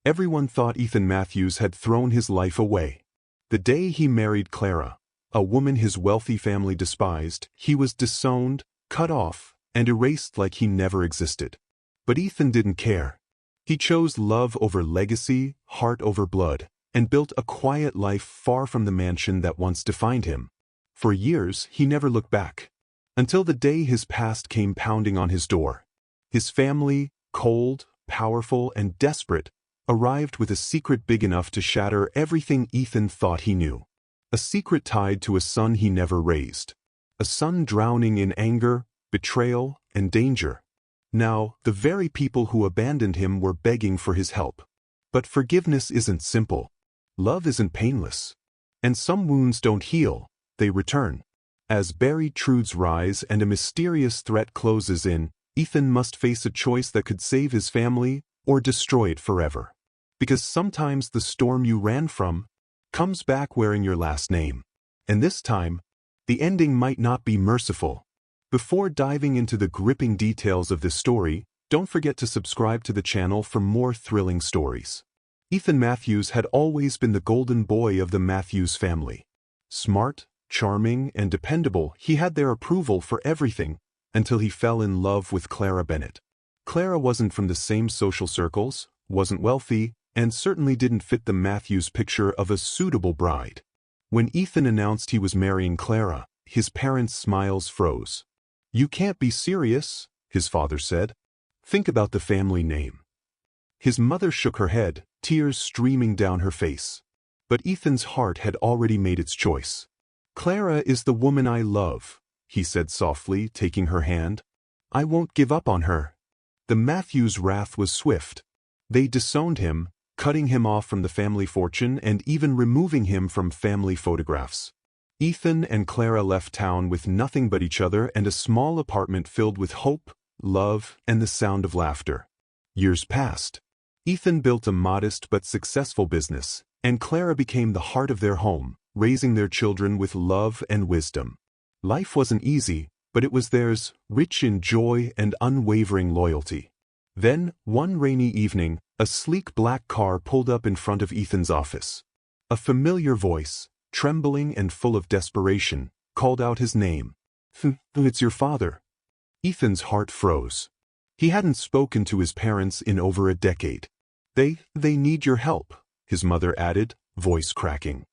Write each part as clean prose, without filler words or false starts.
Everyone thought Ethan Matthews had thrown his life away. The day he married Clara, a woman his wealthy family despised, he was disowned, cut off, and erased like he never existed. But Ethan didn't care. He chose love over legacy, heart over blood, and built a quiet life far from the mansion that once defined him. For years, he never looked back. Until the day his past came pounding on his door. His family, cold, powerful, and desperate, arrived with a secret big enough to shatter everything Ethan thought he knew. A secret tied to a son he never raised. A son drowning in anger, betrayal, and danger. Now, the very people who abandoned him were begging for his help. But forgiveness isn't simple. Love isn't painless. And some wounds don't heal, they return. As buried truths rise and a mysterious threat closes in, Ethan must face a choice that could save his family or destroy it forever. Because sometimes the storm you ran from comes back wearing your last name. And this time, the ending might not be merciful. Before diving into the gripping details of this story, don't forget to subscribe to the channel for more thrilling stories. Ethan Matthews had always been the golden boy of the Matthews family. Smart, charming, and dependable, he had their approval for everything until he fell in love with Clara Bennett. Clara wasn't from the same social circles, wasn't wealthy, and certainly didn't fit the Matthews picture of a suitable bride. When Ethan announced he was marrying Clara, his parents' smiles froze. "You can't be serious," his father said. "Think about the family name." His mother shook her head, tears streaming down her face. But Ethan's heart had already made its choice. "Clara is the woman I love," he said softly, taking her hand. "I won't give up on her." The Matthews' wrath was swift. They disowned him, cutting him off from the family fortune and even removing him from family photographs. Ethan and Clara left town with nothing but each other and a small apartment filled with hope, love, and the sound of laughter. Years passed. Ethan built a modest but successful business, and Clara became the heart of their home, raising their children with love and wisdom. Life wasn't easy, but it was theirs, rich in joy and unwavering loyalty. Then, one rainy evening, a sleek black car pulled up in front of Ethan's office. A familiar voice, trembling and full of desperation, called out his name. "It's your father." Ethan's heart froze. He hadn't spoken to his parents in over a decade. They need your help," his mother added, voice cracking.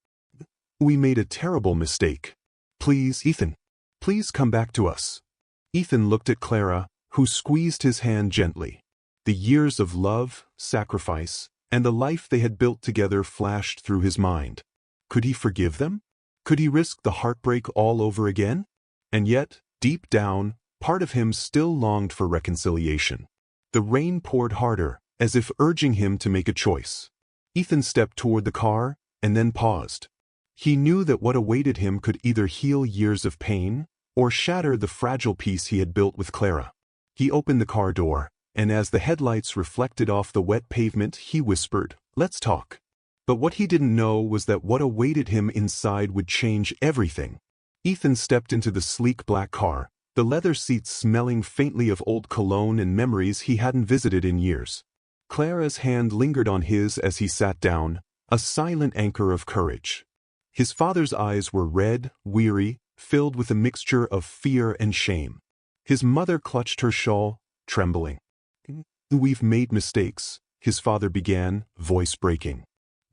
"We made a terrible mistake. Please, Ethan, please come back to us." Ethan looked at Clara, who squeezed his hand gently. The years of love, sacrifice, and the life they had built together flashed through his mind. Could he forgive them? Could he risk the heartbreak all over again? And yet, deep down, part of him still longed for reconciliation. The rain poured harder, as if urging him to make a choice. Ethan stepped toward the car, and then paused. He knew that what awaited him could either heal years of pain, or shatter the fragile peace he had built with Clara. He opened the car door, and as the headlights reflected off the wet pavement, he whispered, "Let's talk." But what he didn't know was that what awaited him inside would change everything. Ethan stepped into the sleek black car, the leather seats smelling faintly of old cologne and memories he hadn't visited in years. Clara's hand lingered on his as he sat down, a silent anchor of courage. His father's eyes were red, weary, filled with a mixture of fear and shame. His mother clutched her shawl, trembling. "We've made mistakes," his father began, voice breaking.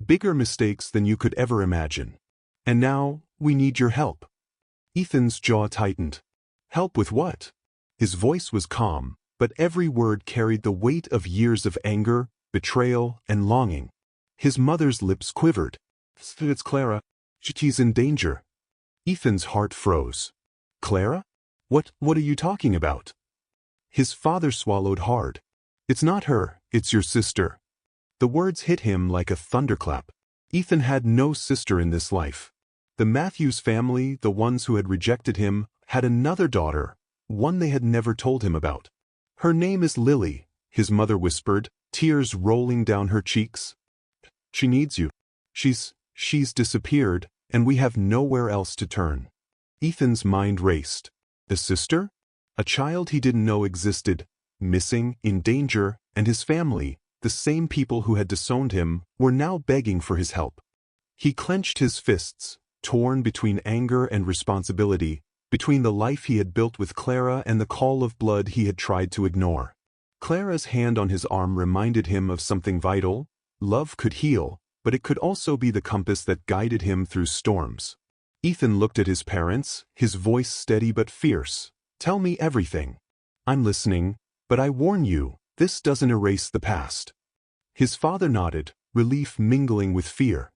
"Bigger mistakes than you could ever imagine. And now, we need your help." Ethan's jaw tightened. "Help with what?" His voice was calm, but every word carried the weight of years of anger, betrayal, and longing. His mother's lips quivered. "It's Clara. She's in danger." Ethan's heart froze. "Clara? What are you talking about?" His father swallowed hard. "It's not her, it's your sister." The words hit him like a thunderclap. Ethan had no sister in this life. The Matthews family, the ones who had rejected him, had another daughter, one they had never told him about. "Her name is Lily," his mother whispered, tears rolling down her cheeks. "She needs you. She's disappeared, and we have nowhere else to turn." Ethan's mind raced. The sister? A child he didn't know existed, missing, in danger, and his family, The same people who had disowned him were now begging for his help. He clenched his fists, torn between anger and responsibility, between the life he had built with Clara and the call of blood he had tried to ignore. Clara's hand on his arm reminded him of something vital. Love could heal, but it could also be the compass that guided him through storms. Ethan looked at his parents, his voice steady but fierce. "Tell me everything. I'm listening, but I warn you, this doesn't erase the past." His father nodded, relief mingling with fear.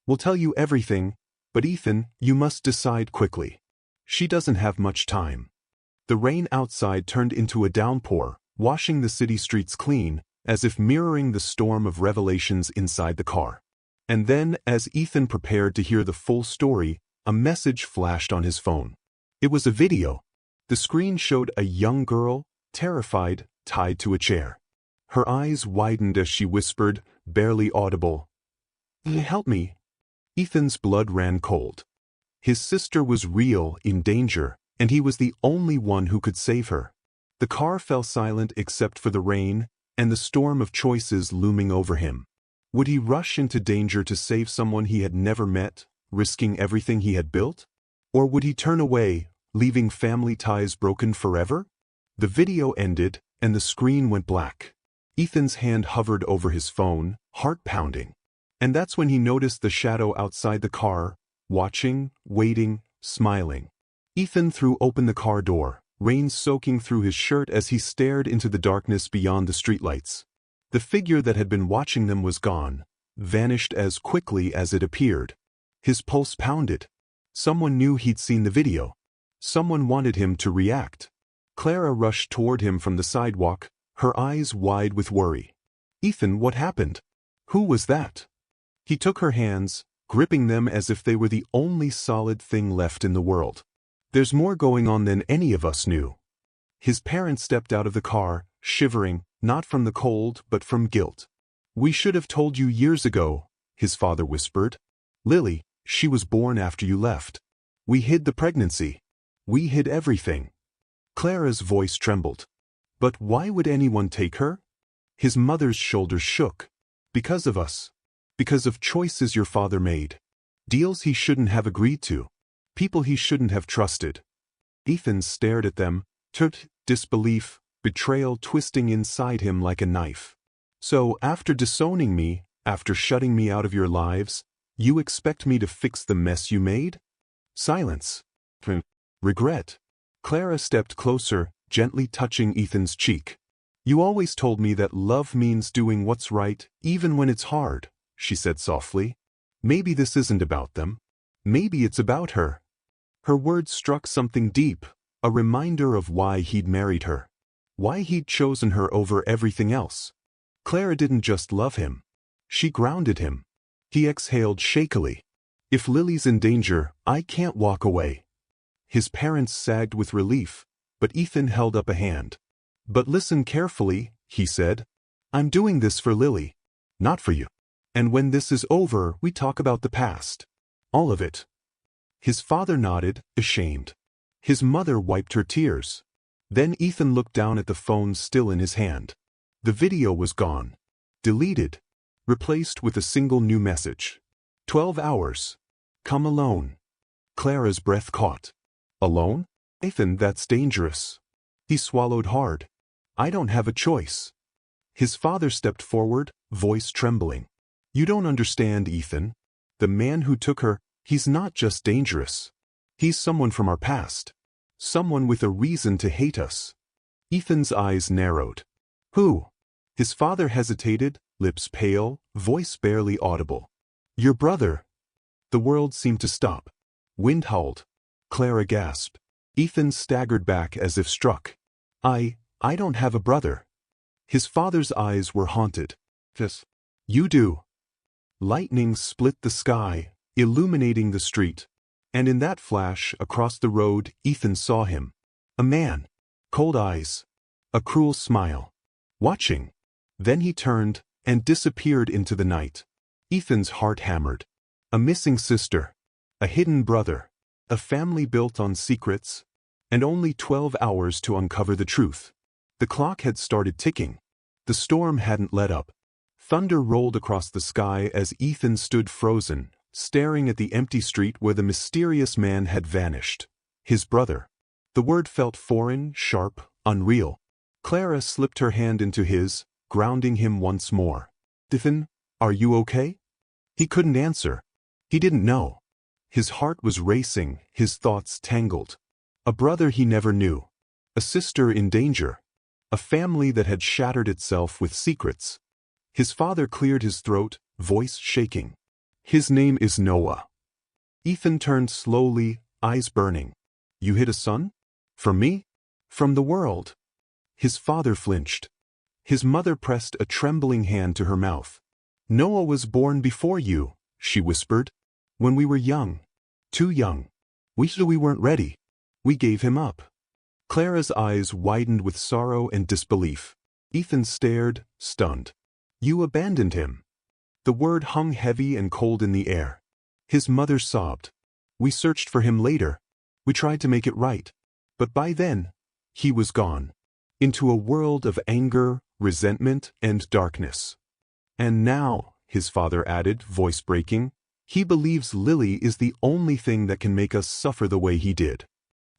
"We'll tell you everything, but Ethan, you must decide quickly. She doesn't have much time." The rain outside turned into a downpour, washing the city streets clean, as if mirroring the storm of revelations inside the car. And then, as Ethan prepared to hear the full story, a message flashed on his phone. It was a video. The screen showed a young girl, terrified, tied to a chair. Her eyes widened as she whispered, barely audible, "Help me." Ethan's blood ran cold. His sister was real, in danger, and he was the only one who could save her. The car fell silent except for the rain, and the storm of choices looming over him. Would he rush into danger to save someone he had never met, risking everything he had built? Or would he turn away, leaving family ties broken forever? The video ended, and the screen went black. Ethan's hand hovered over his phone, heart pounding. And that's when he noticed the shadow outside the car, watching, waiting, smiling. Ethan threw open the car door, rain soaking through his shirt as he stared into the darkness beyond the streetlights. The figure that had been watching them was gone, vanished as quickly as it appeared. His pulse pounded. Someone knew he'd seen the video. Someone wanted him to react. Clara rushed toward him from the sidewalk, her eyes wide with worry. "Ethan, what happened? Who was that?" He took her hands, gripping them as if they were the only solid thing left in the world. "There's more going on than any of us knew." His parents stepped out of the car, shivering, not from the cold but from guilt. "We should have told you years ago," his father whispered. "Lily, she was born after you left. We hid the pregnancy. We hid everything." Clara's voice trembled. "But why would anyone take her?" His mother's shoulders shook. "Because of us. Because of choices your father made. Deals he shouldn't have agreed to. People he shouldn't have trusted." Ethan stared at them, disbelief, betrayal twisting inside him like a knife. "So, after disowning me, after shutting me out of your lives, you expect me to fix the mess you made?" Silence. Regret. Clara stepped closer, gently touching Ethan's cheek. "You always told me that love means doing what's right, even when it's hard," she said softly. "Maybe this isn't about them. Maybe it's about her." Her words struck something deep, a reminder of why he'd married her. Why he'd chosen her over everything else. Clara didn't just love him. She grounded him. He exhaled shakily. "If Lily's in danger, I can't walk away." His parents sagged with relief, but Ethan held up a hand. "But listen carefully," he said. "I'm doing this for Lily, not for you. And when this is over, we talk about the past. All of it." His father nodded, ashamed. His mother wiped her tears. Then Ethan looked down at the phone still in his hand. The video was gone. Deleted. Replaced with a single new message. 12 hours. Come alone. Clara's breath caught. Alone? Ethan, that's dangerous. He swallowed hard. "I don't have a choice." His father stepped forward, voice trembling. "You don't understand, Ethan. The man who took her, he's not just dangerous. He's someone from our past. Someone with a reason to hate us." Ethan's eyes narrowed. "Who?" His father hesitated, lips pale, voice barely audible. "Your brother." The world seemed to stop. Wind howled. Clara gasped. Ethan staggered back as if struck. I don't have a brother." His father's eyes were haunted. "You do." Lightning split the sky, illuminating the street. And in that flash, across the road, Ethan saw him. A man. Cold eyes. A cruel smile. Watching. Then he turned and disappeared into the night. Ethan's heart hammered. A missing sister. A hidden brother. A family built on secrets. And only 12 hours to uncover the truth. The clock had started ticking. The storm hadn't let up. Thunder rolled across the sky as Ethan stood frozen, staring at the empty street where the mysterious man had vanished. His brother. The word felt foreign, sharp, unreal. Clara slipped her hand into his, grounding him once more. "Ethan, are you okay?" He couldn't answer. He didn't know. His heart was racing, his thoughts tangled. A brother he never knew. A sister in danger. A family that had shattered itself with secrets. His father cleared his throat, voice shaking. "His name is Noah." Ethan turned slowly, eyes burning. "You hid a son? From me? From the world?" His father flinched. His mother pressed a trembling hand to her mouth. "Noah was born before you," she whispered. "When we were young. Too young. We weren't ready. We gave him up." Clara's eyes widened with sorrow and disbelief. Ethan stared, stunned. "You abandoned him." The word hung heavy and cold in the air. His mother sobbed. "We searched for him later. We tried to make it right. But by then, he was gone. Into a world of anger, resentment, and darkness. And now," his father added, voice breaking, "he believes Lily is the only thing that can make us suffer the way he did."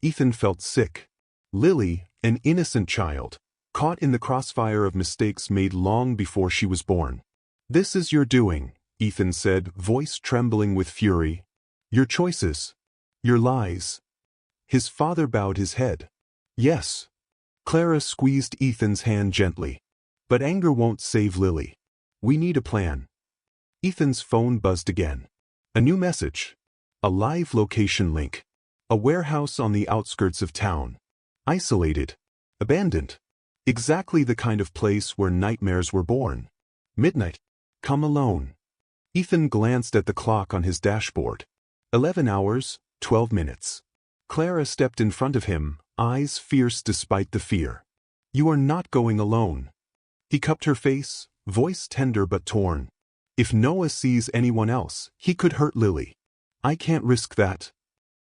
Ethan felt sick. Lily, an innocent child, caught in the crossfire of mistakes made long before she was born. "This is your doing," Ethan said, voice trembling with fury. "Your choices. Your lies." His father bowed his head. "Yes." Clara squeezed Ethan's hand gently. "But anger won't save Lily. We need a plan." Ethan's phone buzzed again. A new message. A live location link. A warehouse on the outskirts of town. Isolated. Abandoned. Exactly the kind of place where nightmares were born. "Midnight. Come alone." Ethan glanced at the clock on his dashboard. 11 hours, 12 minutes. Clara stepped in front of him, eyes fierce despite the fear. "You are not going alone." He cupped her face, voice tender but torn. "If Noah sees anyone else, he could hurt Lily. I can't risk that."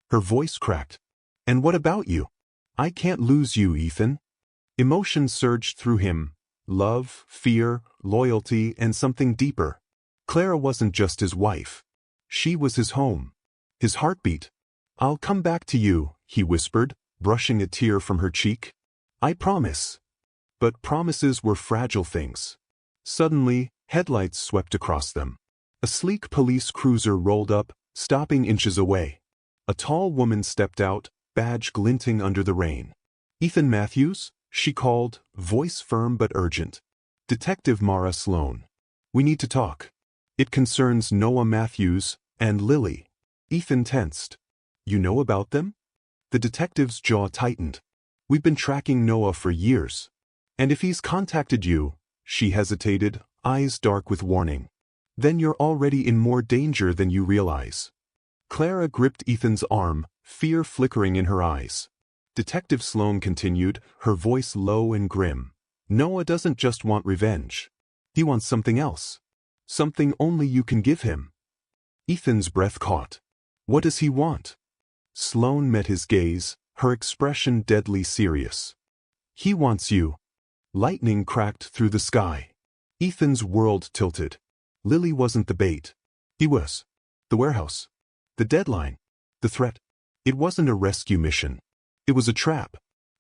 Her voice cracked. "And what about you? I can't lose you, Ethan." Emotion surged through him. Love, fear, loyalty, and something deeper. Clara wasn't just his wife. She was his home. His heartbeat. "I'll come back to you," he whispered, brushing a tear from her cheek. "I promise." But promises were fragile things. Suddenly, headlights swept across them. A sleek police cruiser rolled up, stopping inches away. A tall woman stepped out, badge glinting under the rain. "Ethan Matthews?" she called, voice firm but urgent. "Detective Mara Sloan. We need to talk. It concerns Noah Matthews and Lily." Ethan tensed. "You know about them?" The detective's jaw tightened. "We've been tracking Noah for years. And if he's contacted you," she hesitated, eyes dark with warning, "then you're already in more danger than you realize." Clara gripped Ethan's arm, fear flickering in her eyes. Detective Sloan continued, her voice low and grim. "Noah doesn't just want revenge. He wants something else. Something only you can give him." Ethan's breath caught. "What does he want?" Sloan met his gaze, her expression deadly serious. "He wants you." Lightning cracked through the sky. Ethan's world tilted. Lily wasn't the bait. He was. The warehouse. The deadline. The threat. It wasn't a rescue mission. It was a trap.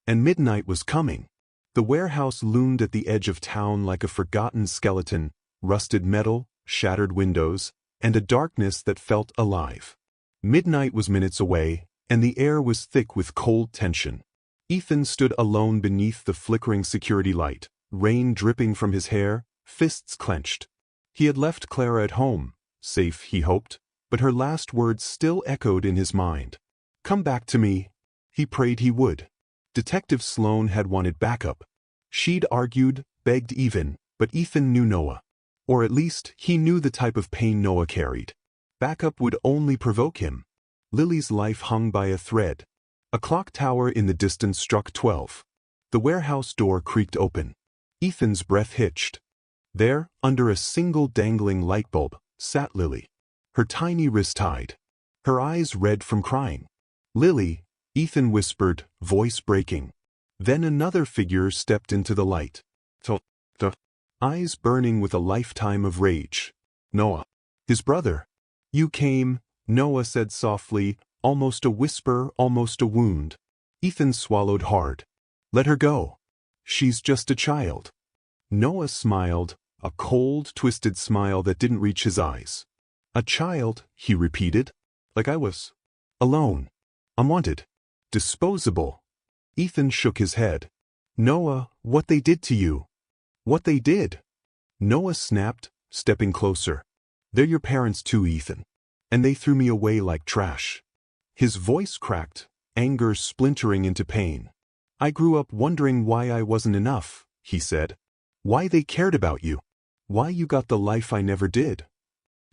And midnight was coming. The warehouse loomed at the edge of town like a forgotten skeleton, rusted metal, shattered windows, and a darkness that felt alive. Midnight was minutes away, and the air was thick with cold tension. Ethan stood alone beneath the flickering security light, rain dripping from his hair, fists clenched. He had left Clara at home, safe, he hoped, but her last words still echoed in his mind. "Come back to me." He prayed he would. Detective Sloan had wanted backup. She'd argued, begged even, but Ethan knew Noah. Or at least, he knew the type of pain Noah carried. Backup would only provoke him. Lily's life hung by a thread. A clock tower in the distance struck 12. The warehouse door creaked open. Ethan's breath hitched. There, under a single dangling light bulb, sat Lily. Her tiny wrist tied. Her eyes red from crying. "Lily," Ethan whispered, voice breaking. Then another figure stepped into the light. eyes burning with a lifetime of rage. Noah. His brother. You came, Noah said softly, almost a whisper, almost a wound. Ethan swallowed hard. Let her go. She's just a child. Noah smiled, a cold, twisted smile that didn't reach his eyes. A child, he repeated. Like I was. Alone. Unwanted. Disposable. Ethan shook his head. Noah, what they did to you. What they did. Noah snapped, stepping closer. They're your parents too, Ethan. And they threw me away like trash. His voice cracked, anger splintering into pain. I grew up wondering why I wasn't enough, he said. Why they cared about you. Why you got the life I never did.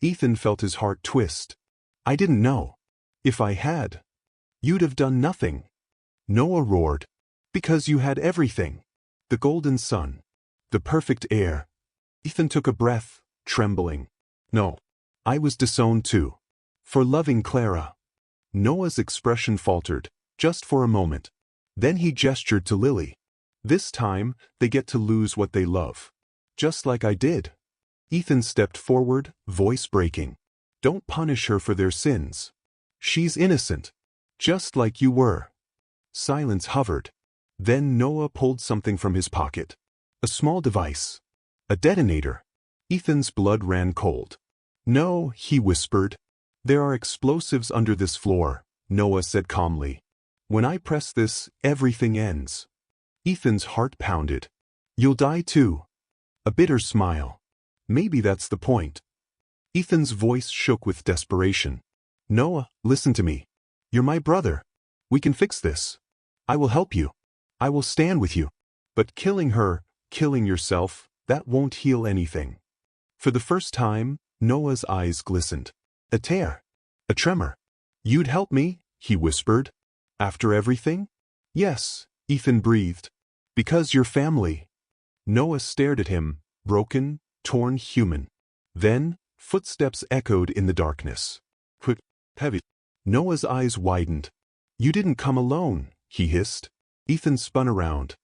Ethan felt his heart twist. I didn't know. If I had, you'd have done nothing. Noah roared. Because you had everything. The golden sun. The perfect air. Ethan took a breath, trembling. No. I was disowned too. For loving Clara. Noah's expression faltered, just for a moment. Then he gestured to Lily. This time, they get to lose what they love. Just like I did. Ethan stepped forward, voice breaking. Don't punish her for their sins. She's innocent. Just like you were. Silence hovered. Then Noah pulled something from his pocket. A small device. A detonator. Ethan's blood ran cold. No, he whispered. There are explosives under this floor, Noah said calmly. When I press this, everything ends. Ethan's heart pounded. You'll die too. A bitter smile. Maybe that's the point. Ethan's voice shook with desperation. Noah, listen to me. You're my brother. We can fix this. I will help you. I will stand with you. But killing her, killing yourself, that won't heal anything. For the first time, Noah's eyes glistened. A tear. A tremor. You'd help me, he whispered. After everything? Yes, Ethan breathed. Because you're family. Noah stared at him, broken, torn human. Then, footsteps echoed in the darkness. Quick, heavy. Noah's eyes widened. You didn't come alone, he hissed. Ethan spun around.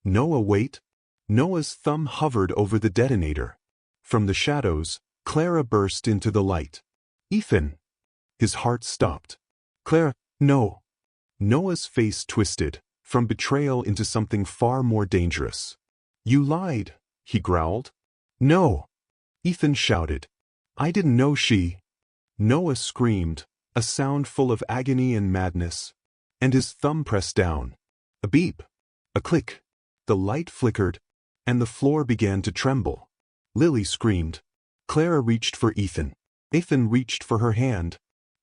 Noah, wait. Noah's thumb hovered over the detonator. From the shadows, Clara burst into the light. Ethan. His heart stopped. Clara, no. Noah's face twisted, from betrayal into something far more dangerous. You lied, he growled. No. Ethan shouted. I didn't know she. Noah screamed, a sound full of agony and madness. And his thumb pressed down. A beep. A click. The light flickered, and the floor began to tremble. Lily screamed. Clara reached for Ethan. Ethan reached for her hand,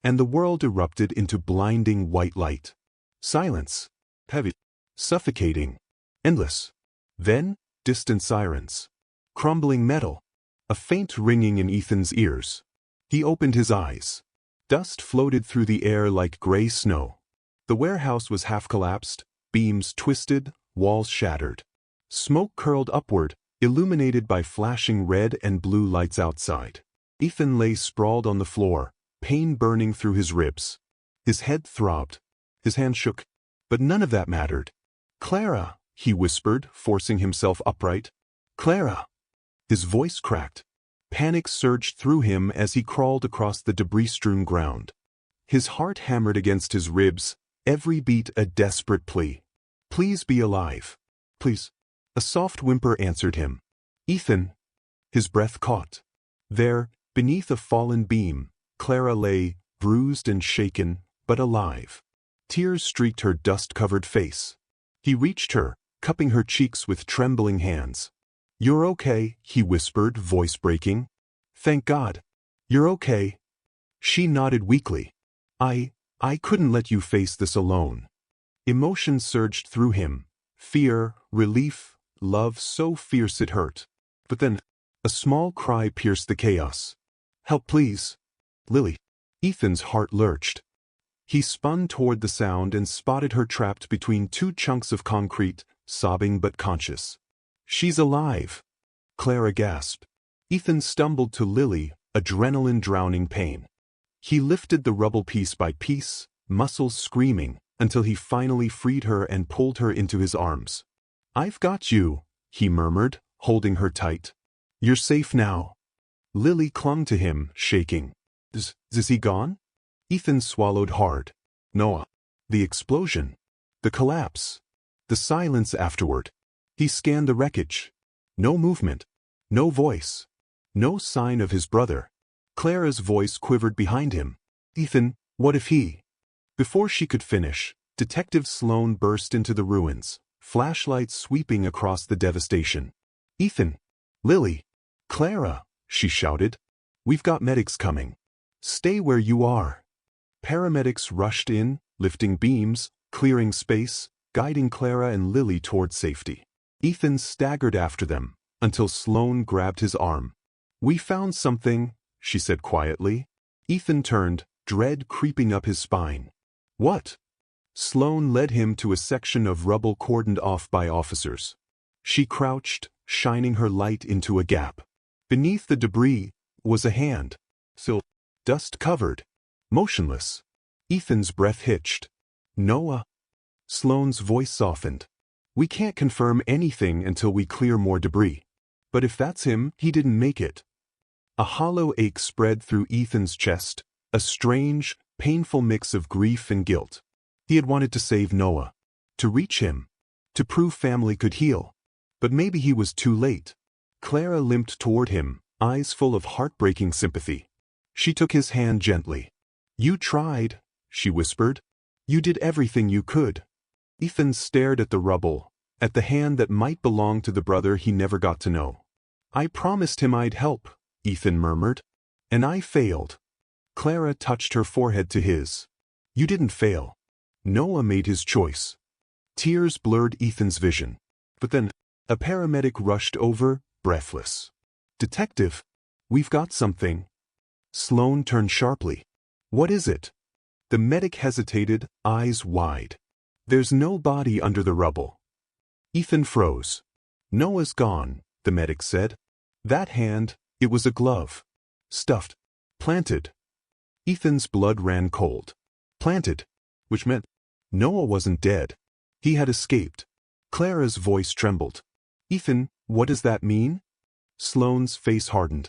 and the world erupted into blinding white light. Silence. Heavy. Suffocating. Endless. Then, distant sirens. Crumbling metal. A faint ringing in Ethan's ears. He opened his eyes. Dust floated through the air like gray snow. The warehouse was half collapsed, beams twisted, walls shattered. Smoke curled upward, illuminated by flashing red and blue lights outside. Ethan lay sprawled on the floor, pain burning through his ribs. His head throbbed. His hand shook. But none of that mattered. Clara, he whispered, forcing himself upright. Clara. His voice cracked. Panic surged through him as he crawled across the debris-strewn ground. His heart hammered against his ribs, every beat a desperate plea. Please be alive. Please. A soft whimper answered him. Ethan. His breath caught. There, beneath a fallen beam, Clara lay, bruised and shaken, but alive. Tears streaked her dust-covered face. He reached her, cupping her cheeks with trembling hands. You're okay, he whispered, voice breaking. Thank God. You're okay. She nodded weakly. I couldn't let you face this alone. Emotion surged through him. Fear, relief, love so fierce it hurt. But then, a small cry pierced the chaos. Help, please. Lily. Ethan's heart lurched. He spun toward the sound and spotted her trapped between two chunks of concrete, sobbing but conscious. She's alive. Clara gasped. Ethan stumbled to Lily, adrenaline drowning pain. He lifted the rubble piece by piece, muscles screaming, until he finally freed her and pulled her into his arms. I've got you, he murmured, holding her tight. You're safe now. Lily clung to him, shaking. Is he gone? Ethan swallowed hard. Noah. The explosion. The collapse. The silence afterward. He scanned the wreckage. No movement. No voice. No sign of his brother. Clara's voice quivered behind him. Ethan, what if he? Before she could finish, Detective Sloane burst into the ruins, flashlights sweeping across the devastation. Ethan. Lily. Clara, she shouted. We've got medics coming. Stay where you are. Paramedics rushed in, lifting beams, clearing space, guiding Clara and Lily toward safety. Ethan staggered after them, until Sloane grabbed his arm. We found something, she said quietly. Ethan turned, dread creeping up his spine. What? Sloane led him to a section of rubble cordoned off by officers. She crouched, shining her light into a gap. Beneath the debris was a hand, still dust-covered, motionless. Ethan's breath hitched. Noah. Sloane's voice softened. We can't confirm anything until we clear more debris. But if that's him, he didn't make it. A hollow ache spread through Ethan's chest, a strange, painful mix of grief and guilt. He had wanted to save Noah, to reach him, to prove family could heal. But maybe he was too late. Clara limped toward him, eyes full of heartbreaking sympathy. She took his hand gently. You tried, she whispered. You did everything you could. Ethan stared at the rubble, at the hand that might belong to the brother he never got to know. I promised him I'd help, Ethan murmured. And I failed. Clara touched her forehead to his. You didn't fail. Noah made his choice. Tears blurred Ethan's vision. But then, a paramedic rushed over, breathless. Detective, we've got something. Sloane turned sharply. What is it? The medic hesitated, eyes wide. There's no body under the rubble. Ethan froze. Noah's gone, the medic said. That hand, it was a glove. Stuffed. Planted. Ethan's blood ran cold. Planted. Which meant Noah wasn't dead. He had escaped. Clara's voice trembled. Ethan, what does that mean? Sloane's face hardened.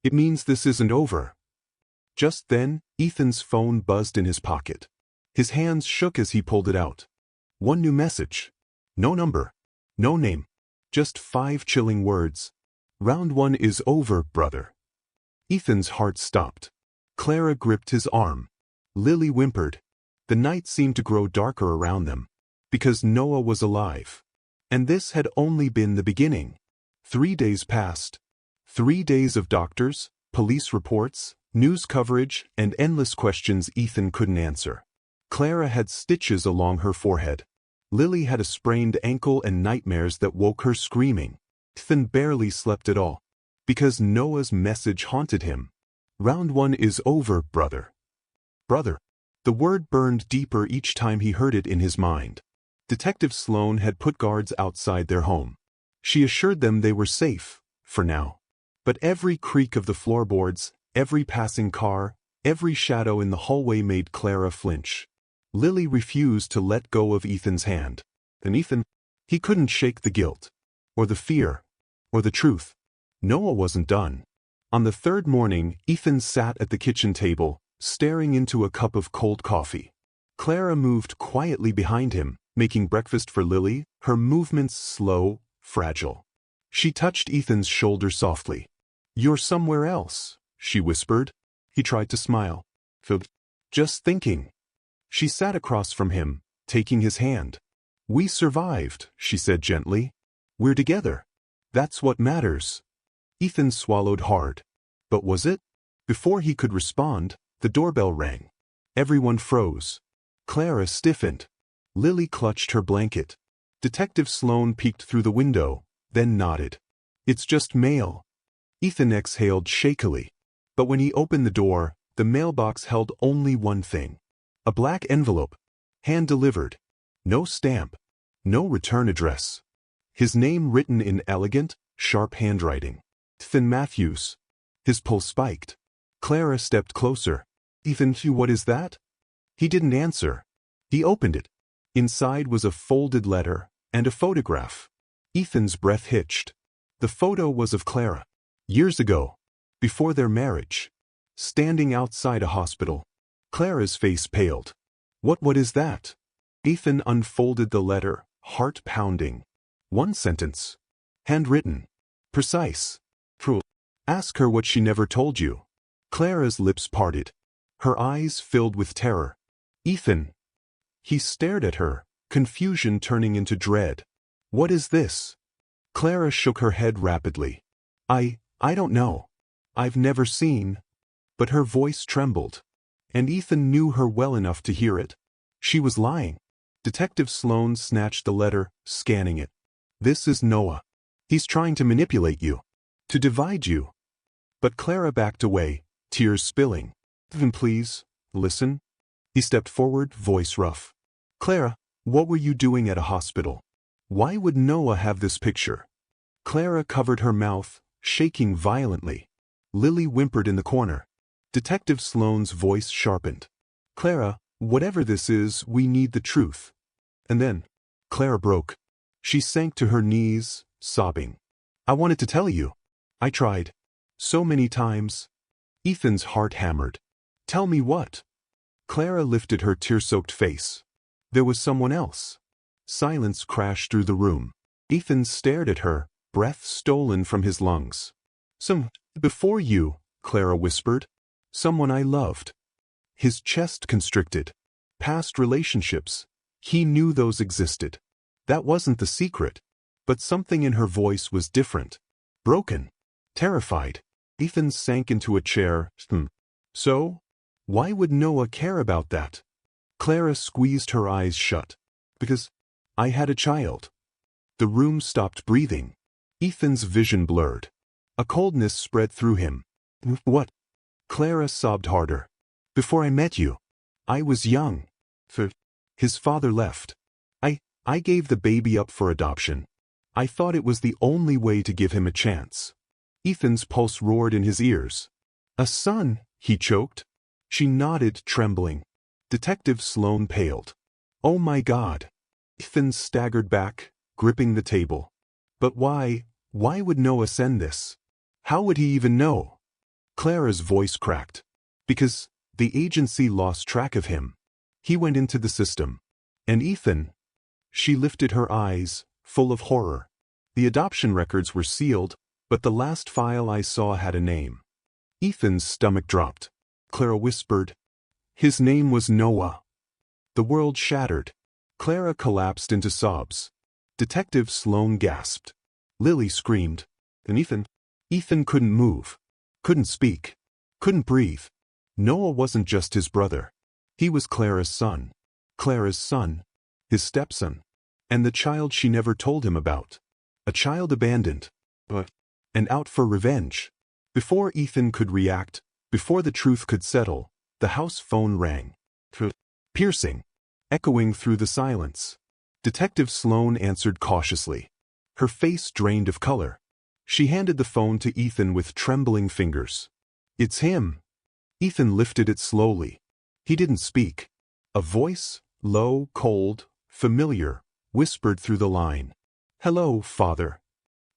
It means this isn't over. Just then, Ethan's phone buzzed in his pocket. His hands shook as he pulled it out. One new message. No number. No name. Just 5 chilling words. Round 1 is over, brother. Ethan's heart stopped. Clara gripped his arm. Lily whimpered. The night seemed to grow darker around them. Because Noah was alive. And this had only been the beginning. 3 days passed. 3 days of doctors, police reports, news coverage, and endless questions Ethan couldn't answer. Clara had stitches along her forehead. Lily had a sprained ankle and nightmares that woke her screaming. Ethan barely slept at all. Because Noah's message haunted him. Round 1 is over, brother. Brother. The word burned deeper each time he heard it in his mind. Detective Sloane had put guards outside their home. She assured them they were safe, for now. But every creak of the floorboards, every passing car, every shadow in the hallway made Clara flinch. Lily refused to let go of Ethan's hand. And Ethan, he couldn't shake the guilt, or the fear, or the truth. Noah wasn't done. On the 3rd morning, Ethan sat at the kitchen table, staring into a cup of cold coffee. Clara moved quietly behind him, making breakfast for Lily, her movements slow, fragile. She touched Ethan's shoulder softly. You're somewhere else, she whispered. He tried to smile. Just thinking. She sat across from him, taking his hand. We survived, she said gently. We're together. That's what matters. Ethan swallowed hard. But was it? Before he could respond, the doorbell rang. Everyone froze. Clara stiffened. Lily clutched her blanket. Detective Sloane peeked through the window, then nodded. It's just mail. Ethan exhaled shakily. But when he opened the door, the mailbox held only one thing. A black envelope. Hand-delivered. No stamp. No return address. His name written in elegant, sharp handwriting. Ethan Matthews. His pulse spiked. Clara stepped closer. Ethan, what is that? He didn't answer. He opened it. Inside was a folded letter and a photograph. Ethan's breath hitched. The photo was of Clara. Years ago, before their marriage, standing outside a hospital, Clara's face paled. What is that? Ethan unfolded the letter, heart pounding. One sentence. Handwritten. Precise. True. Ask her what she never told you. Clara's lips parted. Her eyes filled with terror. Ethan. He stared at her, confusion turning into dread. What is this? Clara shook her head rapidly. I don't know. I've never seen. But her voice trembled. And Ethan knew her well enough to hear it. She was lying. Detective Sloane snatched the letter, scanning it. This is Noah. He's trying to manipulate you. To divide you. But Clara backed away, tears spilling. Then please, listen. He stepped forward, voice rough. Clara, what were you doing at a hospital? Why would Noah have this picture? Clara covered her mouth, shaking violently. Lily whimpered in the corner. Detective Sloane's voice sharpened. Clara, whatever this is, we need the truth. And then, Clara broke. She sank to her knees, sobbing. I wanted to tell you. I tried. So many times. Ethan's heart hammered. Tell me what? Clara lifted her tear-soaked face. There was someone else. Silence crashed through the room. Ethan stared at her, breath stolen from his lungs. Before you, Clara whispered. Someone I loved. His chest constricted. Past relationships. He knew those existed. That wasn't the secret. But something in her voice was different. Broken. Terrified. Ethan sank into a chair. So? Why would Noah care about that? Clara squeezed her eyes shut. Because I had a child. The room stopped breathing. Ethan's vision blurred. A coldness spread through him. What? Clara sobbed harder. Before I met you, I was young. His father left. I gave the baby up for adoption. I thought it was the only way to give him a chance. Ethan's pulse roared in his ears. A son, he choked. She nodded, trembling. Detective Sloane paled. Oh my God. Ethan staggered back, gripping the table. But why would Noah send this? How would he even know? Clara's voice cracked. Because the agency lost track of him. He went into the system. And Ethan. She lifted her eyes, full of horror. The adoption records were sealed, but the last file I saw had a name. Ethan's stomach dropped. Clara whispered. His name was Noah. The world shattered. Clara collapsed into sobs. Detective Sloane gasped. Lily screamed. And Ethan couldn't move. Couldn't speak. Couldn't breathe. Noah wasn't just his brother. He was Clara's son. Clara's son. His stepson. And the child she never told him about. A child abandoned. And out for revenge. Before Ethan could react, before the truth could settle, the house phone rang. Piercing. Echoing through the silence. Detective Sloane answered cautiously. Her face drained of color. She handed the phone to Ethan with trembling fingers. It's him. Ethan lifted it slowly. He didn't speak. A voice, low, cold, familiar, whispered through the line. Hello, Father.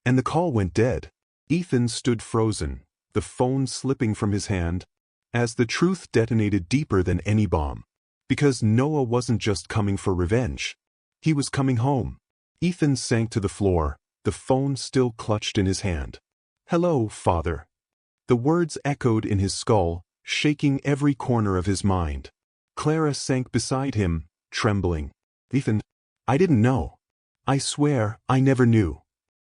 And the call went dead. Ethan stood frozen, the phone slipping from his hand, as the truth detonated deeper than any bomb. Because Noah wasn't just coming for revenge. He was coming home. Ethan sank to the floor, the phone still clutched in his hand. Hello, Father. The words echoed in his skull, shaking every corner of his mind. Clara sank beside him, trembling. Ethan, I didn't know. I swear, I never knew.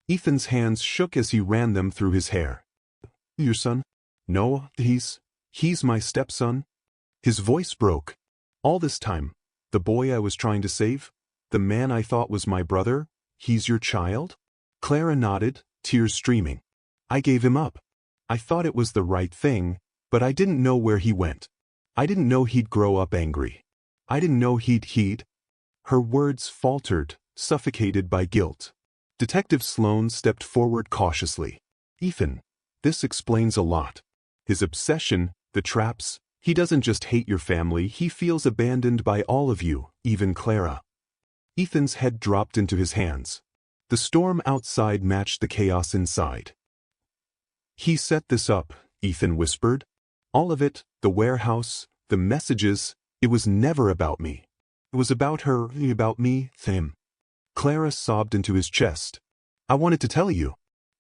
Ethan's hands shook as he ran them through his hair. Your son? Noah, he's my stepson. His voice broke. All this time, the boy I was trying to save, the man I thought was my brother, he's your child? Clara nodded, tears streaming. I gave him up. I thought it was the right thing, but I didn't know where he went. I didn't know he'd grow up angry. I didn't know he'd. Her words faltered, suffocated by guilt. Detective Sloane stepped forward cautiously. Ethan, this explains a lot. His obsession, the traps, he doesn't just hate your family, he feels abandoned by all of you, even Clara. Ethan's head dropped into his hands. The storm outside matched the chaos inside. He set this up, Ethan whispered. All of it, the warehouse, the messages, it was never about me. It was about her, about me, him. Clara sobbed into his chest. I wanted to tell you.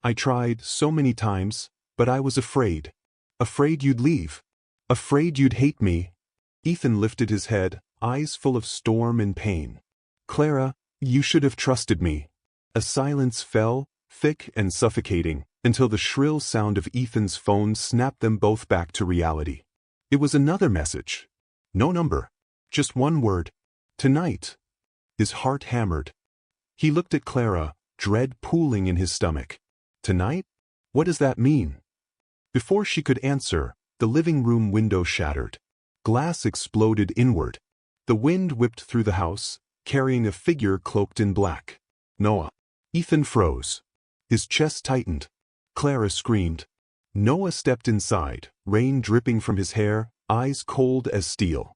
I tried so many times, but I was afraid. Afraid you'd leave. Afraid you'd hate me. Ethan lifted his head, eyes full of storm and pain. Clara, you should have trusted me. A silence fell, thick and suffocating, until the shrill sound of Ethan's phone snapped them both back to reality. It was another message. No number. Just one word. Tonight. His heart hammered. He looked at Clara, dread pooling in his stomach. Tonight? What does that mean? Before she could answer, the living room window shattered. Glass exploded inward. The wind whipped through the house, carrying a figure cloaked in black. Noah. Ethan froze. His chest tightened. Clara screamed. Noah stepped inside, rain dripping from his hair, eyes cold as steel.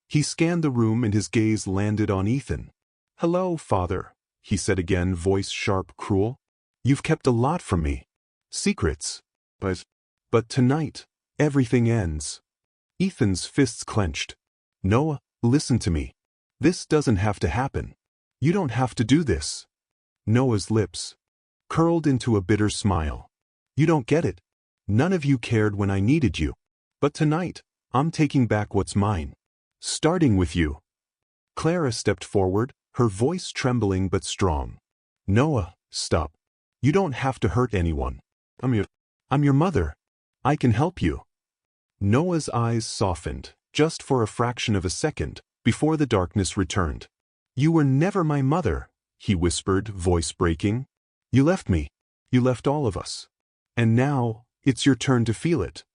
He scanned the room and his gaze landed on Ethan. Hello, father, he said again, voice sharp, cruel. You've kept a lot from me. Secrets. But tonight, everything ends. Ethan's fists clenched. Noah, listen to me. This doesn't have to happen. You don't have to do this. Noah's lips curled into a bitter smile. You don't get it. None of you cared when I needed you. But tonight, I'm taking back what's mine. Starting with you. Clara stepped forward, her voice trembling but strong. Noah, stop. You don't have to hurt anyone. I'm your mother. I can help you. Noah's eyes softened, just for a fraction of a second, before the darkness returned. You were never my mother, he whispered, voice breaking. You left me. You left all of us. And now, it's your turn to feel it.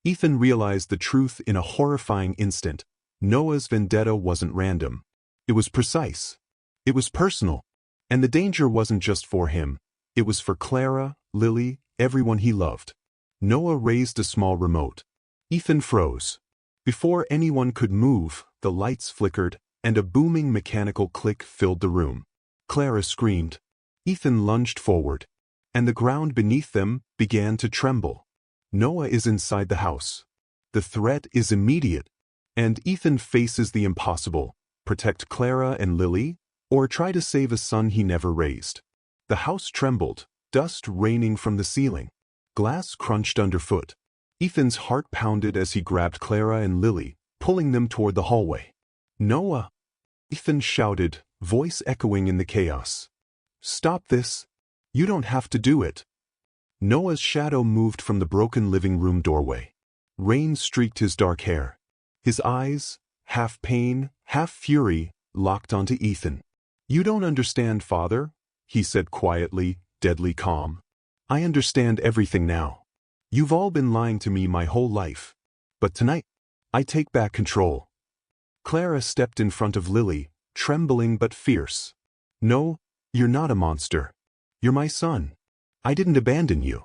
Ethan realized the truth in a horrifying instant. Noah's vendetta wasn't random. It was precise. It was personal. And the danger wasn't just for him. It was for Clara, Lily, everyone he loved. Noah raised a small remote. Ethan froze. Before anyone could move, the lights flickered, and a booming mechanical click filled the room. Clara screamed. Ethan lunged forward, and the ground beneath them began to tremble. Noah is inside the house. The threat is immediate, and Ethan faces the impossible: protect Clara and Lily, or try to save a son he never raised. The house trembled, dust raining from the ceiling. Glass crunched underfoot. Ethan's heart pounded as he grabbed Clara and Lily, pulling them toward the hallway. Noah! Ethan shouted, voice echoing in the chaos. Stop this! You don't have to do it. Noah's shadow moved from the broken living room doorway. Rain streaked his dark hair. His eyes, half pain, half fury, locked onto Ethan. You don't understand, father, he said quietly, deadly calm. I understand everything now. You've all been lying to me my whole life. But tonight, I take back control. Clara stepped in front of Lily, trembling but fierce. No, you're not a monster. You're my son. I didn't abandon you.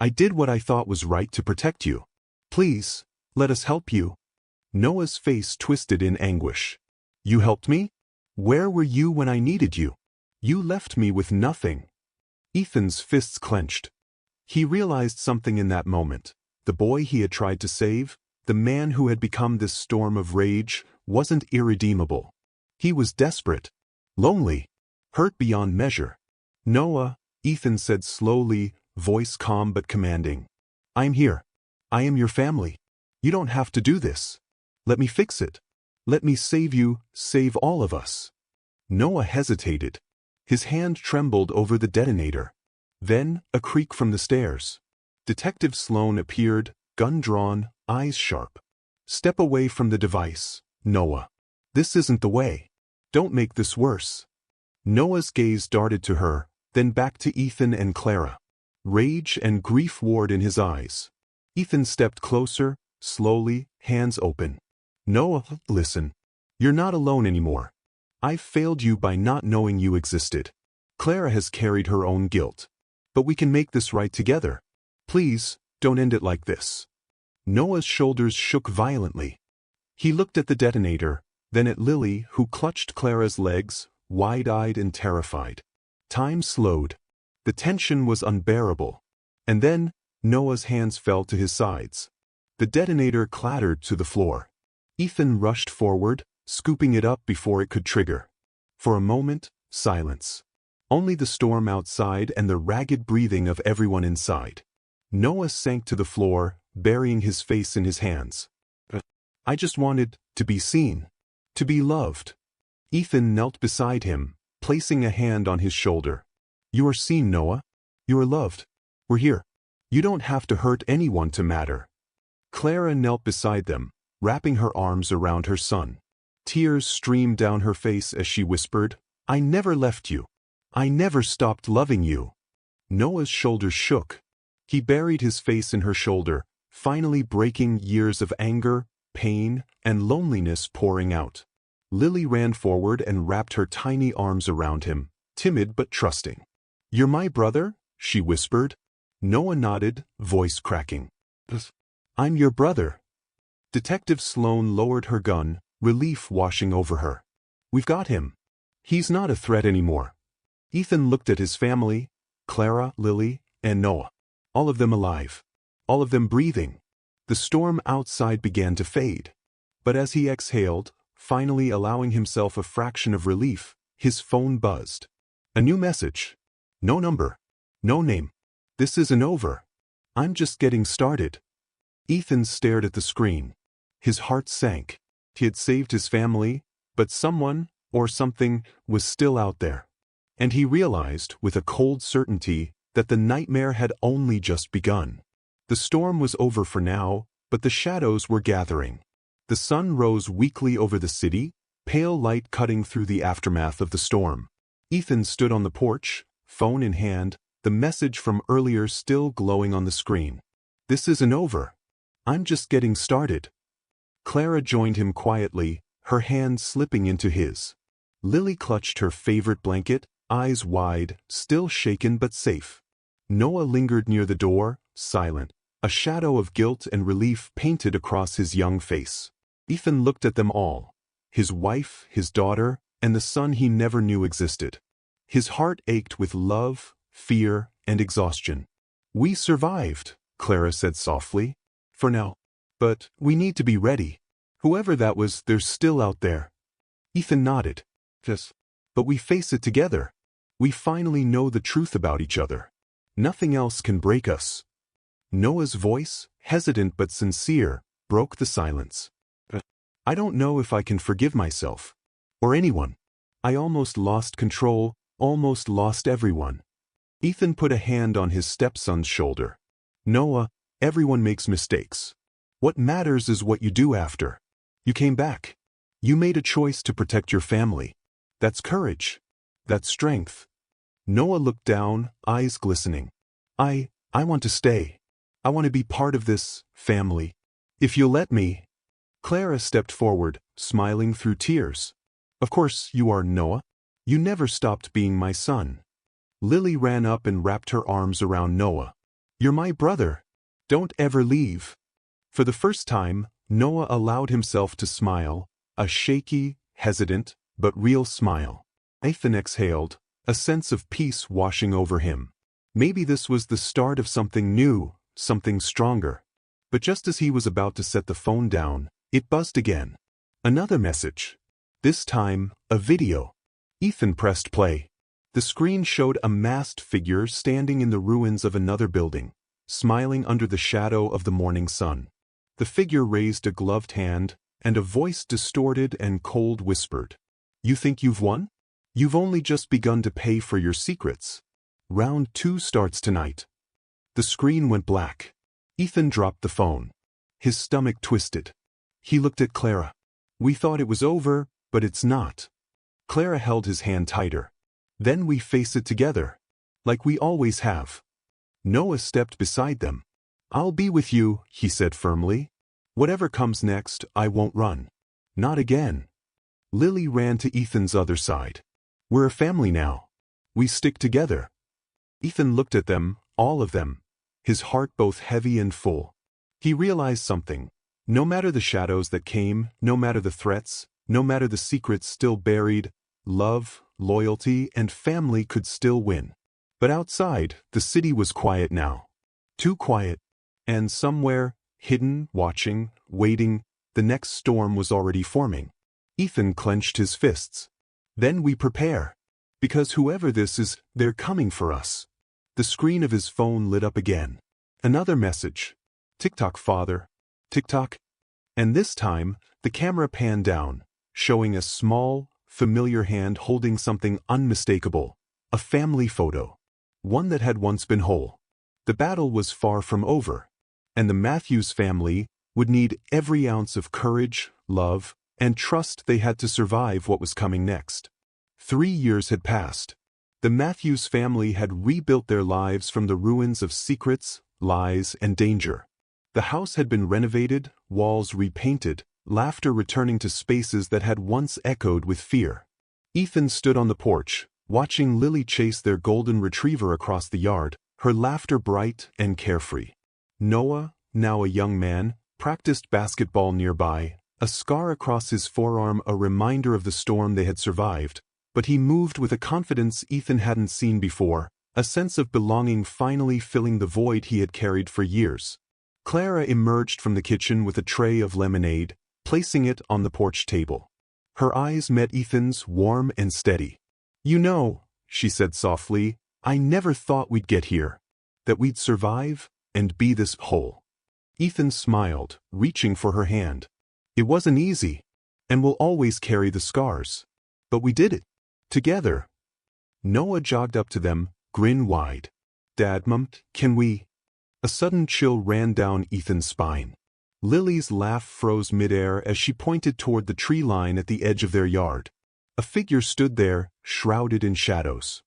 I did what I thought was right to protect you. Please, let us help you. Noah's face twisted in anguish. You helped me? Where were you when I needed you? You left me with nothing. Ethan's fists clenched. He realized something in that moment. The boy he had tried to save, the man who had become this storm of rage, wasn't irredeemable. He was desperate, lonely, hurt beyond measure. Noah, Ethan said slowly, voice calm but commanding. I'm here. I am your family. You don't have to do this. Let me fix it. Let me save you, save all of us. Noah hesitated. His hand trembled over the detonator. Then, a creak from the stairs. Detective Sloan appeared, gun drawn, eyes sharp. Step away from the device, Noah. This isn't the way. Don't make this worse. Noah's gaze darted to her, then back to Ethan and Clara. Rage and grief warred in his eyes. Ethan stepped closer, slowly, hands open. Noah, listen. You're not alone anymore. I've failed you by not knowing you existed. Clara has carried her own guilt. But we can make this right together. Please, don't end it like this. Noah's shoulders shook violently. He looked at the detonator, then at Lily, who clutched Clara's legs, wide-eyed and terrified. Time slowed. The tension was unbearable. And then, Noah's hands fell to his sides. The detonator clattered to the floor. Ethan rushed forward, scooping it up before it could trigger. For a moment, silence. Only the storm outside and the ragged breathing of everyone inside. Noah sank to the floor, burying his face in his hands. I just wanted to be seen. To be loved. Ethan knelt beside him, placing a hand on his shoulder. You are seen, Noah. You are loved. We're here. You don't have to hurt anyone to matter. Clara knelt beside them, wrapping her arms around her son. Tears streamed down her face as she whispered, I never left you. I never stopped loving you. Noah's shoulders shook. He buried his face in her shoulder, finally breaking years of anger, pain, and loneliness pouring out. Lily ran forward and wrapped her tiny arms around him, timid but trusting. You're my brother? She whispered. Noah nodded, voice cracking. I'm your brother. Detective Sloane lowered her gun, relief washing over her. We've got him. He's not a threat anymore. Ethan looked at his family, Clara, Lily, and Noah. All of them alive. All of them breathing. The storm outside began to fade. But as he exhaled, finally allowing himself a fraction of relief, his phone buzzed. A new message. No number. No name. This isn't over. I'm just getting started. Ethan stared at the screen. His heart sank. He had saved his family, but someone, or something, was still out there. And he realized, with a cold certainty, that the nightmare had only just begun. The storm was over for now, but the shadows were gathering. The sun rose weakly over the city, pale light cutting through the aftermath of the storm. Ethan stood on the porch, phone in hand, the message from earlier still glowing on the screen. This isn't over. I'm just getting started. Clara joined him quietly, her hand slipping into his. Lily clutched her favorite blanket, eyes wide, still shaken but safe. Noah lingered near the door, silent, a shadow of guilt and relief painted across his young face. Ethan looked at them all. His wife, his daughter, and the son he never knew existed. His heart ached with love, fear, and exhaustion. We survived, Clara said softly. For now. But we need to be ready. Whoever that was, they're still out there. Ethan nodded. Yes. But we face it together. We finally know the truth about each other. Nothing else can break us. Noah's voice, hesitant but sincere, broke the silence. I don't know if I can forgive myself. Or anyone. I almost lost control, almost lost everyone. Ethan put a hand on his stepson's shoulder. Noah, everyone makes mistakes. What matters is what you do after. You came back. You made a choice to protect your family. That's courage. That's strength. Noah looked down, eyes glistening. I want to stay. I want to be part of this family. If you'll let me. Clara stepped forward, smiling through tears. Of course you are, Noah. You never stopped being my son. Lily ran up and wrapped her arms around Noah. You're my brother. Don't ever leave. For the first time, Noah allowed himself to smile, a shaky, hesitant, but real smile. Ethan exhaled, a sense of peace washing over him. Maybe this was the start of something new, something stronger. But just as he was about to set the phone down, it buzzed again. Another message. This time, a video. Ethan pressed play. The screen showed a masked figure standing in the ruins of another building, smiling under the shadow of the morning sun. The figure raised a gloved hand, and a voice distorted and cold whispered, You think you've won? You've only just begun to pay for your secrets. Round 2 starts tonight. The screen went black. Ethan dropped the phone. His stomach twisted. He looked at Clara. We thought it was over, but it's not. Clara held his hand tighter. Then we face it together. Like we always have. Noah stepped beside them. I'll be with you, he said firmly. Whatever comes next, I won't run. Not again. Lily ran to Ethan's other side. We're a family now. We stick together. Ethan looked at them, all of them, his heart both heavy and full. He realized something. No matter the shadows that came, no matter the threats, no matter the secrets still buried, love, loyalty, and family could still win. But outside, the city was quiet now. Too quiet. And somewhere, hidden, watching, waiting, the next storm was already forming. Ethan clenched his fists. Then we prepare. Because whoever this is, they're coming for us. The screen of his phone lit up again. Another message. TikTok father. TikTok. And this time, the camera panned down, showing a small, familiar hand holding something unmistakable. A family photo. One that had once been whole. The battle was far from over. And the Matthews family would need every ounce of courage, love, and trust they had to survive what was coming next. 3 years had passed. The Matthews family had rebuilt their lives from the ruins of secrets, lies, and danger. The house had been renovated, walls repainted, laughter returning to spaces that had once echoed with fear. Ethan stood on the porch, watching Lily chase their golden retriever across the yard, her laughter bright and carefree. Noah, now a young man, practiced basketball nearby, a scar across his forearm a reminder of the storm they had survived, but he moved with a confidence Ethan hadn't seen before, a sense of belonging finally filling the void he had carried for years. Clara emerged from the kitchen with a tray of lemonade, placing it on the porch table. Her eyes met Ethan's, warm and steady. "You know," she said softly, "I never thought we'd get here. That we'd survive and be this whole." Ethan smiled, reaching for her hand. "It wasn't easy, and we'll always carry the scars. But we did it. Together." Noah jogged up to them, grin wide. "Dad, Mom, can we?" A sudden chill ran down Ethan's spine. Lily's laugh froze midair as she pointed toward the tree line at the edge of their yard. A figure stood there, shrouded in shadows.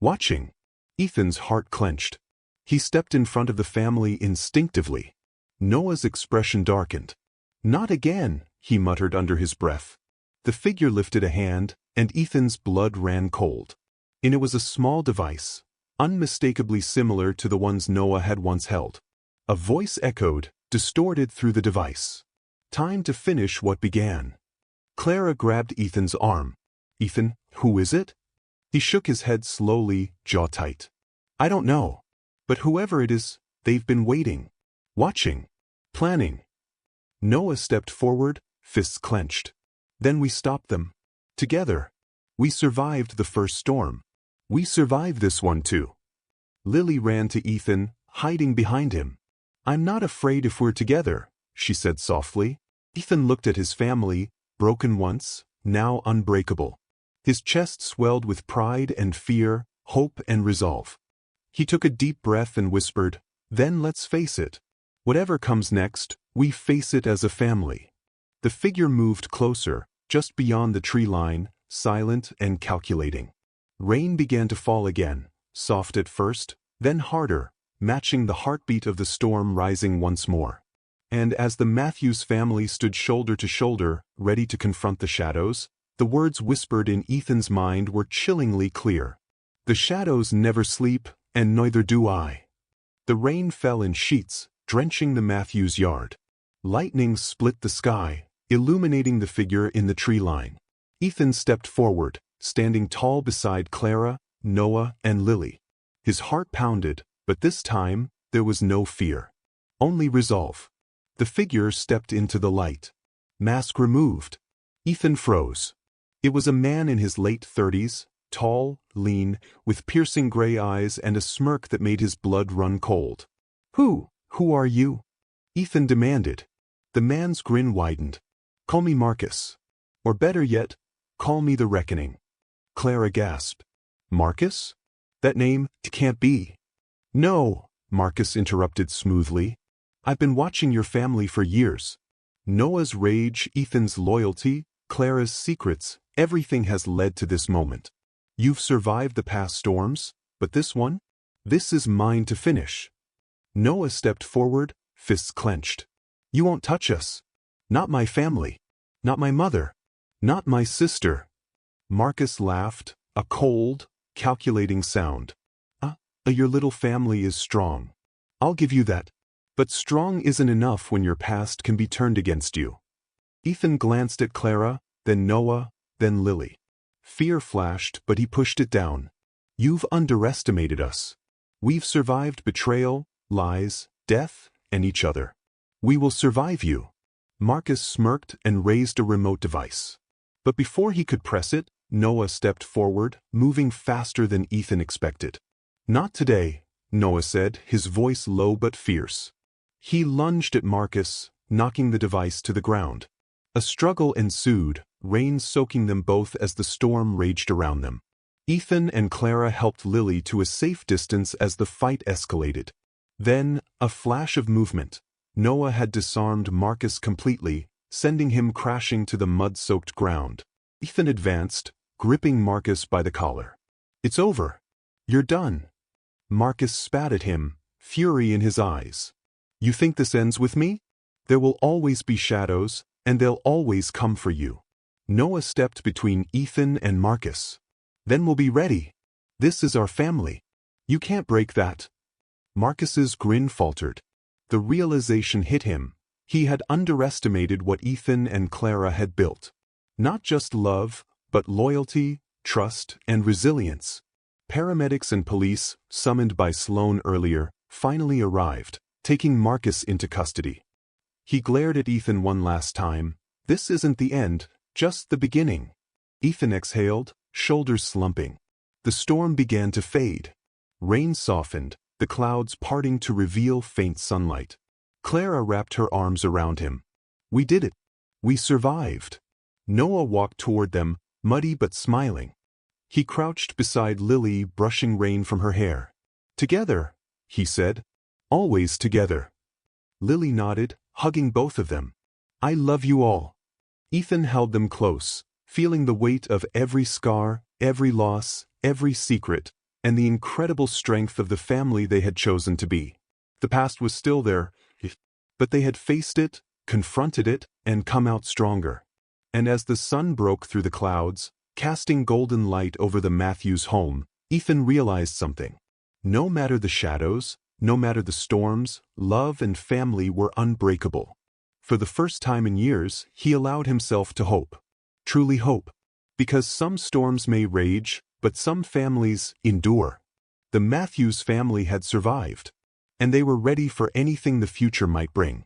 Watching. Ethan's heart clenched. He stepped in front of the family instinctively. Noah's expression darkened. "Not again," he muttered under his breath. The figure lifted a hand, and Ethan's blood ran cold. And it was a small device, unmistakably similar to the ones Noah had once held. A voice echoed, distorted through the device. "Time to finish what began." Clara grabbed Ethan's arm. "Ethan, who is it?" He shook his head slowly, jaw tight. "I don't know. But whoever it is, they've been waiting. Watching. Planning." Noah stepped forward, fists clenched. "Then we stopped them. Together. We survived the first storm. We survived this one too." Lily ran to Ethan, hiding behind him. "I'm not afraid if we're together," she said softly. Ethan looked at his family, broken once, now unbreakable. His chest swelled with pride and fear, hope and resolve. He took a deep breath and whispered, "Then let's face it. Whatever comes next, we face it as a family." The figure moved closer, just beyond the tree line, silent and calculating. Rain began to fall again, soft at first, then harder, matching the heartbeat of the storm rising once more. And as the Matthews family stood shoulder to shoulder, ready to confront the shadows, the words whispered in Ethan's mind were chillingly clear. "The shadows never sleep, and neither do I." The rain fell in sheets, drenching the Matthews yard. Lightning split the sky, illuminating the figure in the tree line. Ethan stepped forward, standing tall beside Clara, Noah, and Lily. His heart pounded, but this time, there was no fear. Only resolve. The figure stepped into the light. Mask removed. Ethan froze. It was a man in his late 30s, tall, lean, with piercing gray eyes and a smirk that made his blood run cold. Who are you?" Ethan demanded. The man's grin widened. "Call me Marcus. Or better yet, call me the Reckoning." Clara gasped. "Marcus? That name can't be." "No," Marcus interrupted smoothly. "I've been watching your family for years. Noah's rage, Ethan's loyalty, Clara's secrets, everything has led to this moment. You've survived the past storms, but this one? This is mine to finish." Noah stepped forward, fists clenched. "You won't touch us. Not my family. Not my mother. Not my sister." Marcus laughed, a cold, calculating sound. Your little family is strong. I'll give you that. But strong isn't enough when your past can be turned against you." Ethan glanced at Clara, then Noah, then Lily. Fear flashed, but he pushed it down. "You've underestimated us. We've survived betrayal, lies, death, and each other. We will survive you. Marcus smirked and raised a remote device. But before he could press it, Noah stepped forward, moving faster than Ethan expected. Not today, Noah said, his voice low but fierce. He lunged at Marcus, knocking the device to the ground. A struggle ensued, rain soaking them both as the storm raged around them. Ethan and Clara helped Lily to a safe distance as the fight escalated. Then, a flash of movement. Noah had disarmed Marcus completely, sending him crashing to the mud-soaked ground. Ethan advanced, gripping Marcus by the collar. "It's over. You're done." Marcus spat at him, fury in his eyes. "You think this ends with me? There will always be shadows, and they'll always come for you." Noah stepped between Ethan and Marcus. "Then we'll be ready. This is our family. You can't break that." Marcus's grin faltered. The realization hit him. He had underestimated what Ethan and Clara had built. Not just love, but loyalty, trust, and resilience. Paramedics and police, summoned by Sloan earlier, finally arrived, taking Marcus into custody. He glared at Ethan one last time. "This isn't the end, just the beginning." Ethan exhaled, shoulders slumping. The storm began to fade. Rain softened, the clouds parting to reveal faint sunlight. Clara wrapped her arms around him. "We did it. We survived." Noah walked toward them, muddy but smiling. He crouched beside Lily, brushing rain from her hair. "Together," he said. "Always together." Lily nodded, hugging both of them. "I love you all." Ethan held them close, feeling the weight of every scar, every loss, every secret, and the incredible strength of the family they had chosen to be. The past was still there, but they had faced it, confronted it, and come out stronger. And as the sun broke through the clouds, casting golden light over the Matthews home, Ethan realized something. No matter the shadows, no matter the storms, love and family were unbreakable. For the first time in years, he allowed himself to hope. Truly hope. Because some storms may rage, but some families endure. The Matthews family had survived. And they were ready for anything the future might bring.